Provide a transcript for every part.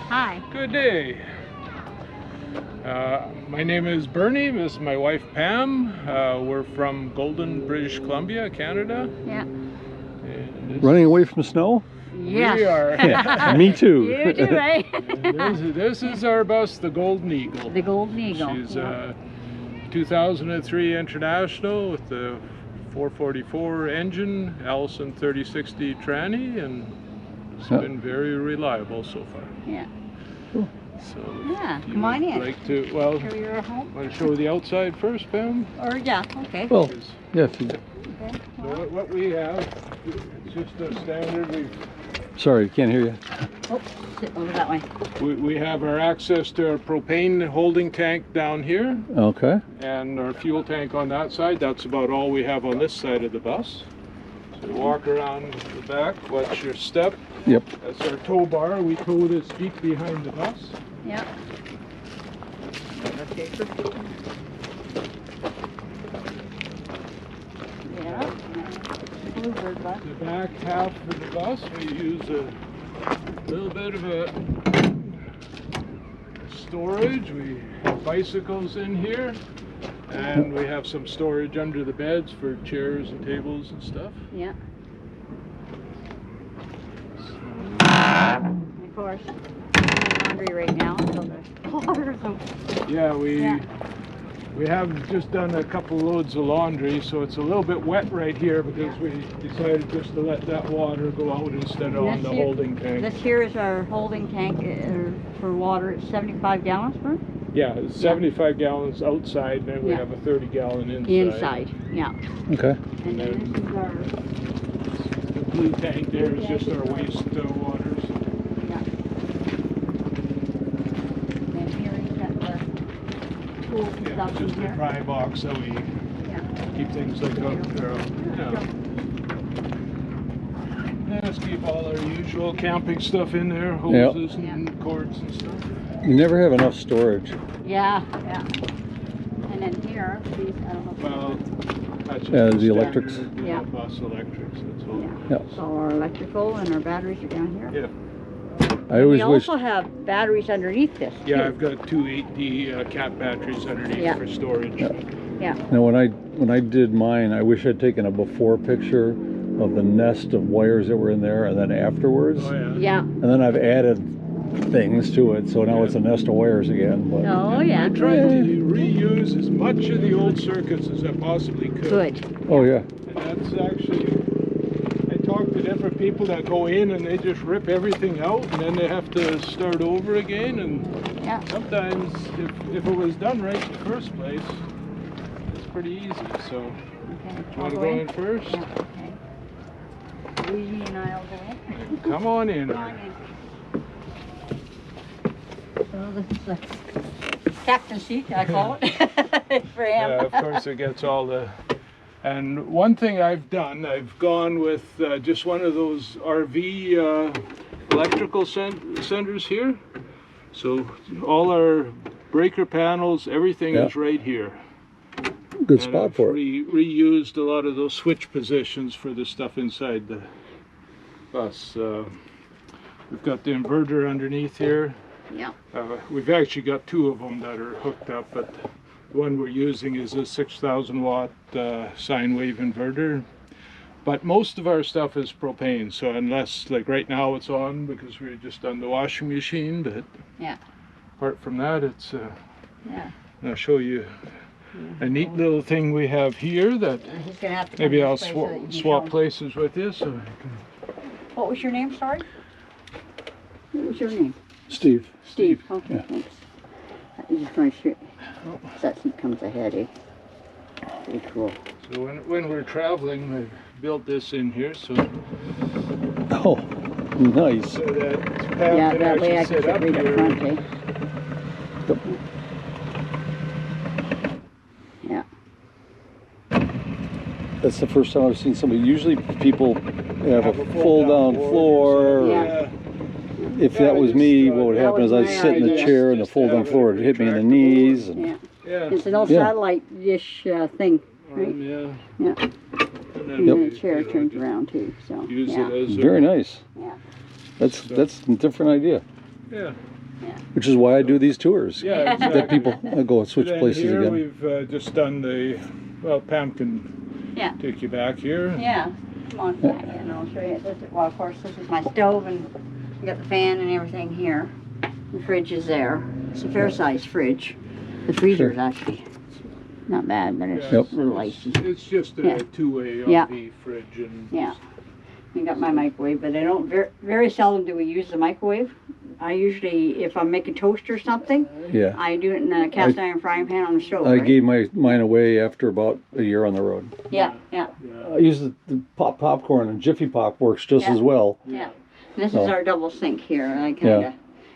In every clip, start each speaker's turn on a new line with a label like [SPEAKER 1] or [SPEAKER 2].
[SPEAKER 1] Hi.
[SPEAKER 2] Good day. My name is Bernie. This is my wife Pam. We're from Golden, British Columbia, Canada.
[SPEAKER 1] Yeah.
[SPEAKER 3] Running away from snow?
[SPEAKER 1] Yes.
[SPEAKER 2] We are.
[SPEAKER 3] Yeah, me too.
[SPEAKER 1] You too, right?
[SPEAKER 2] This is our bus, the Golden Eagle.
[SPEAKER 1] The Golden Eagle.
[SPEAKER 2] She's 2003 International with the 444 engine, Allison 3060 tranny, and it's been very reliable so far.
[SPEAKER 1] Yeah.
[SPEAKER 3] Cool.
[SPEAKER 2] So
[SPEAKER 1] Yeah, come on in.
[SPEAKER 2] Like to, well,
[SPEAKER 1] Show your home?
[SPEAKER 2] want to show the outside first, Pam?
[SPEAKER 1] Or yeah, okay.
[SPEAKER 3] Well, yeah. If you,
[SPEAKER 1] Okay.
[SPEAKER 2] So what we have, it's just a standard.
[SPEAKER 3] sorry, can't hear you.
[SPEAKER 1] Oh, sit over that way.
[SPEAKER 2] We have our access to our propane holding tank down here,
[SPEAKER 3] Okay.
[SPEAKER 2] and our fuel tank on that side. That's about all we have on this side of the bus. So walk around the back, watch your step.
[SPEAKER 3] Yep.
[SPEAKER 2] That's our tow bar. We tow this deep behind the bus.
[SPEAKER 1] Yeah. Yeah. Bluebird bus.
[SPEAKER 2] The back half of the bus, we use a little bit of a storage. We have bicycles in here, and we have some storage under the beds for chairs and tables and stuff.
[SPEAKER 1] Yeah. And of course, I'm laundry right now, so the water's
[SPEAKER 2] Yeah, we have just done a couple loads of laundry, so it's a little bit wet right here because we decided just to let that water go out instead of on the holding tank.
[SPEAKER 1] This here is our holding tank for water. It's 75 gallons per?
[SPEAKER 2] Yeah, it's 75 gallons outside, and then we have a 30-gallon inside.
[SPEAKER 1] Inside, yeah.
[SPEAKER 3] Okay.
[SPEAKER 1] And then this is our...
[SPEAKER 2] The blue tank there is just our waste waters.
[SPEAKER 1] Yeah. And here is got the tools and
[SPEAKER 2] Yeah,
[SPEAKER 1] stuff in
[SPEAKER 2] just a
[SPEAKER 1] here.
[SPEAKER 2] dry box so we keep things like that. Yeah, let's keep all our usual camping stuff in there, hoses and cords and stuff.
[SPEAKER 3] You never have enough storage.
[SPEAKER 1] Yeah, yeah. And then here, these, I don't know.
[SPEAKER 2] Well, that's just
[SPEAKER 3] the
[SPEAKER 2] standard,
[SPEAKER 3] electrics.
[SPEAKER 2] Yeah, bus electrics, that's all.
[SPEAKER 3] Yeah.
[SPEAKER 1] So our electrical and our batteries are down here.
[SPEAKER 2] Yeah.
[SPEAKER 3] I always
[SPEAKER 1] We
[SPEAKER 3] wish.
[SPEAKER 1] also have batteries underneath this,
[SPEAKER 2] Yeah,
[SPEAKER 1] too.
[SPEAKER 2] I've got two 8D cat batteries underneath for storage.
[SPEAKER 1] Yeah.
[SPEAKER 3] Now, when I did mine, I wish I'd taken a before picture of the nest of wires that were in there, and then afterwards.
[SPEAKER 2] Oh, yeah.
[SPEAKER 1] Yeah.
[SPEAKER 3] And then I've added things to it, so now it's a nest of wires again. But
[SPEAKER 1] Oh, yeah.
[SPEAKER 2] I tried to reuse as much of the old circuits as I possibly could.
[SPEAKER 1] Good.
[SPEAKER 3] oh yeah.
[SPEAKER 2] And that's actually, I talked to different people that go in and they just rip everything out and then they have to start over again. And sometimes, if it was done right in the first place, it's pretty easy. So,
[SPEAKER 1] Okay.
[SPEAKER 2] do you want to go in first?
[SPEAKER 1] Yeah, okay. Luigi and I'll go in.
[SPEAKER 2] Come on in.
[SPEAKER 1] Come on in. So this is the captain seat, I call it, for him.
[SPEAKER 2] Yeah, of course it gets all the... And one thing I've done, I've gone with just one of those RV electrical centers here. So all our breaker panels, everything is right here.
[SPEAKER 3] Good spot for it.
[SPEAKER 2] Reused a lot of those switch positions for the stuff inside the bus. We've got the inverter underneath here.
[SPEAKER 1] Yeah.
[SPEAKER 2] We've actually got two of them that are hooked up, but the one we're using is a 6,000 watt sine wave inverter. But most of our stuff is propane, so unless, like right now it's on because we're just on the washing machine, but apart from that, it's, I'll show you a neat little thing we have here that
[SPEAKER 1] He's gonna have to
[SPEAKER 2] maybe
[SPEAKER 1] come
[SPEAKER 2] I'll
[SPEAKER 1] this way so that you can
[SPEAKER 2] swap
[SPEAKER 1] show him.
[SPEAKER 2] places with you. So I can...
[SPEAKER 1] What was your name, sorry? What was your name?
[SPEAKER 3] Steve.
[SPEAKER 1] Steve. Okay, thanks. You just trying to shoot. That seat comes ahead, eh? Pretty cool.
[SPEAKER 2] So when we're traveling, I built this in here so
[SPEAKER 3] Oh, nice.
[SPEAKER 2] so that Pam
[SPEAKER 1] Yeah,
[SPEAKER 2] can
[SPEAKER 1] that way I
[SPEAKER 2] actually
[SPEAKER 1] can
[SPEAKER 2] sit up
[SPEAKER 1] sit right up
[SPEAKER 2] here.
[SPEAKER 1] front, eh? Yeah.
[SPEAKER 3] That's the first time I've seen somebody. Usually people have a fold-down floor.
[SPEAKER 1] Yeah.
[SPEAKER 3] If that was me, what would
[SPEAKER 1] That
[SPEAKER 3] happen
[SPEAKER 1] was
[SPEAKER 3] is I'd
[SPEAKER 1] my
[SPEAKER 3] sit in the
[SPEAKER 1] idea.
[SPEAKER 3] chair and the fold-down floor would hit me in the knees. And
[SPEAKER 1] Yeah.
[SPEAKER 2] Yeah.
[SPEAKER 1] It's an old
[SPEAKER 3] Yeah.
[SPEAKER 1] satellite dish thing, right?
[SPEAKER 2] Yeah.
[SPEAKER 1] Yeah.
[SPEAKER 2] And
[SPEAKER 1] And then the chair turns around too, so,
[SPEAKER 2] Use
[SPEAKER 1] yeah.
[SPEAKER 2] it as
[SPEAKER 3] very nice.
[SPEAKER 1] Yeah.
[SPEAKER 3] That's a different idea.
[SPEAKER 2] Yeah.
[SPEAKER 3] Which is why I do these tours.
[SPEAKER 2] Yeah, exactly.
[SPEAKER 3] That people go switch
[SPEAKER 2] Then
[SPEAKER 3] places
[SPEAKER 2] here
[SPEAKER 3] again.
[SPEAKER 2] we've just done the, well, Pam can take you back here.
[SPEAKER 1] Yeah, come on back and I'll show you. This is, well, of course, this is my stove and I got the fan and everything here. The fridge is there. It's a fair-sized fridge. The freezer is actually not bad, but it's a little icy.
[SPEAKER 2] It's just a two-way RV fridge. And
[SPEAKER 1] I got my microwave, but I don't, very seldom do we use the microwave. I usually, if I'm making toast or something, I do it in a cast iron frying pan on the stove.
[SPEAKER 3] I gave mine away after about a year on the road.
[SPEAKER 1] Yeah.
[SPEAKER 3] I use the popcorn, and Jiffy Pop works just as well.
[SPEAKER 1] Yeah. This is our double sink here. I kind of,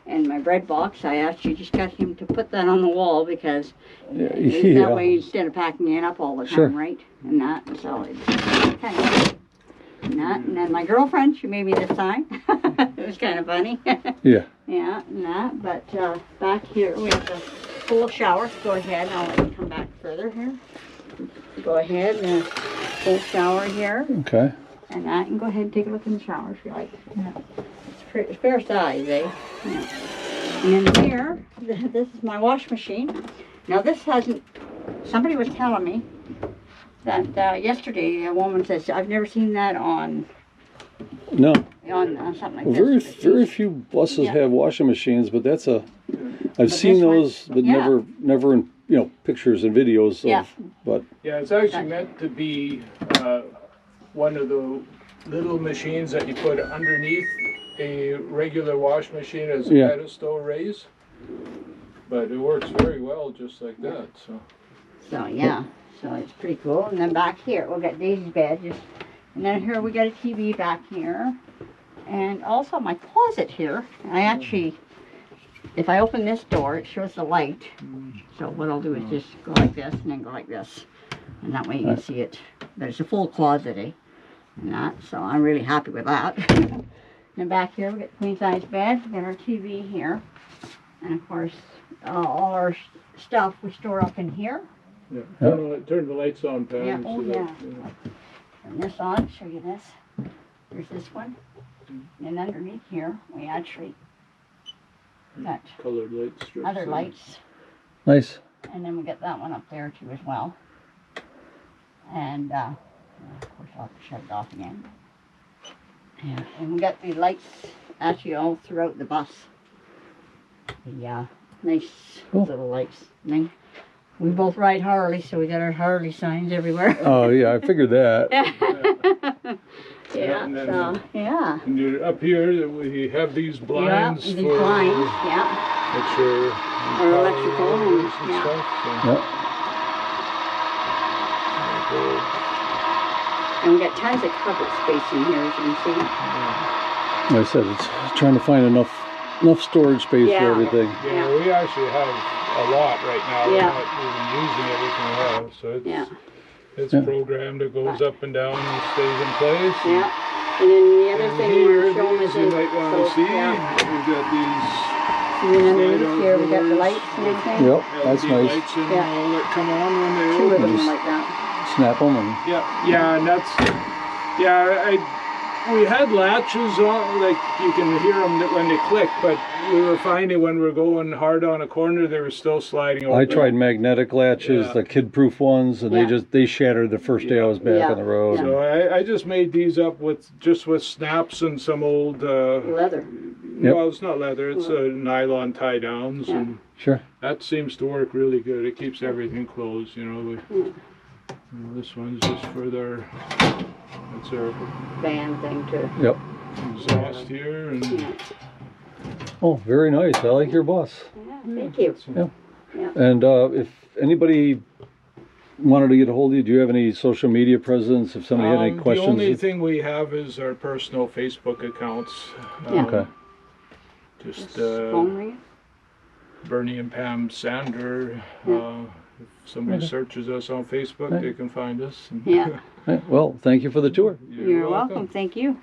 [SPEAKER 1] and my bread box, I actually just got him to put that on the wall because that way instead of packing it up all the time, right? And that, so it's kind of and then my girlfriend, she made me this sign. It was kind of funny. Yeah, and that. But back here we have the full shower. Go ahead, I'll let you come back further here. Go ahead and full shower here.
[SPEAKER 3] Okay.
[SPEAKER 1] And that, and go ahead and take a look in the shower if you like. Yeah. It's fair size, eh? Yeah. And then here, this is my wash machine. Now this hasn't, somebody was telling me that yesterday a woman says, I've never seen that on something like this.
[SPEAKER 3] Very few buses have washing machines, but that's I've seen those, but never in pictures and videos of, but
[SPEAKER 2] it's actually meant to be one of the little machines that you put underneath a regular wash machine as a pedestal raise, but it works very well just like that. So it's pretty cool. And then back here we'll get Daisy's bed, and then here we got a TV back here, and also my closet here. I actually, if I open this door, it shows the light. So what I'll do is just go like this and then go like this, and that way you can see it. But it's a full closet, and that. So I'm really happy with that. And back here we got queen size bed. We got our TV here, and of course all our stuff we store up in here. Turn the lights on, Pam.
[SPEAKER 1] Turn this on. Show you this. There's this one, and underneath here we actually got
[SPEAKER 2] colored light strips.
[SPEAKER 1] Other lights.
[SPEAKER 3] Nice.
[SPEAKER 1] And then we got that one up there too as well. And of course I'll have to shut it off again. Yeah, and we got the lights actually all throughout the bus. The nice little lights thing. We both ride Harley, so we got our Harley signs everywhere.
[SPEAKER 3] Oh yeah, I figured that.
[SPEAKER 2] And you're up here, we have these blinds
[SPEAKER 1] these blinds,
[SPEAKER 2] which are
[SPEAKER 1] our electrical and
[SPEAKER 2] stuff.
[SPEAKER 1] And we got tons of cupboard space in here, as you can see.
[SPEAKER 3] Like I said, it's trying to find enough storage space for everything.
[SPEAKER 2] Yeah, we actually have a lot right now. We're not even using everything we have, so it's programmed. It goes up and down and stays in place.
[SPEAKER 1] And then the other thing we're showing is
[SPEAKER 2] you might want to see. We've got these.
[SPEAKER 1] And underneath here we got the lights and everything.
[SPEAKER 3] Yep, that's nice.
[SPEAKER 2] Lights and all that come on when they
[SPEAKER 1] Two
[SPEAKER 2] open.
[SPEAKER 1] of them like that.
[SPEAKER 3] Snap them and.
[SPEAKER 2] And that's. We had latches on, like you can hear them when they click, but we were finding when we were going hard on a corner, they were still sliding open.
[SPEAKER 3] I tried magnetic latches, the kid-proof ones, and they shattered the first day I was back on the road.
[SPEAKER 2] So I just made these up with snaps and some old
[SPEAKER 1] leather.
[SPEAKER 2] Well, it's not leather; it's nylon tie downs, and that seems to work really good. It keeps everything closed. This one's just for their. It's our
[SPEAKER 1] band thing too.
[SPEAKER 3] Yep.
[SPEAKER 2] Exhaust here and.
[SPEAKER 3] Oh, very nice. I like your bus.
[SPEAKER 1] Thank you.
[SPEAKER 3] And if anybody wanted to get a hold of you, do you have any social media presence? If somebody had any questions?
[SPEAKER 2] The only thing we have is our personal Facebook accounts.
[SPEAKER 3] Okay.
[SPEAKER 1] Just
[SPEAKER 2] Bernie and Pam Sander. If somebody searches us on Facebook, they can find us.
[SPEAKER 3] Well, thank you for the tour.
[SPEAKER 1] You're welcome. Thank you.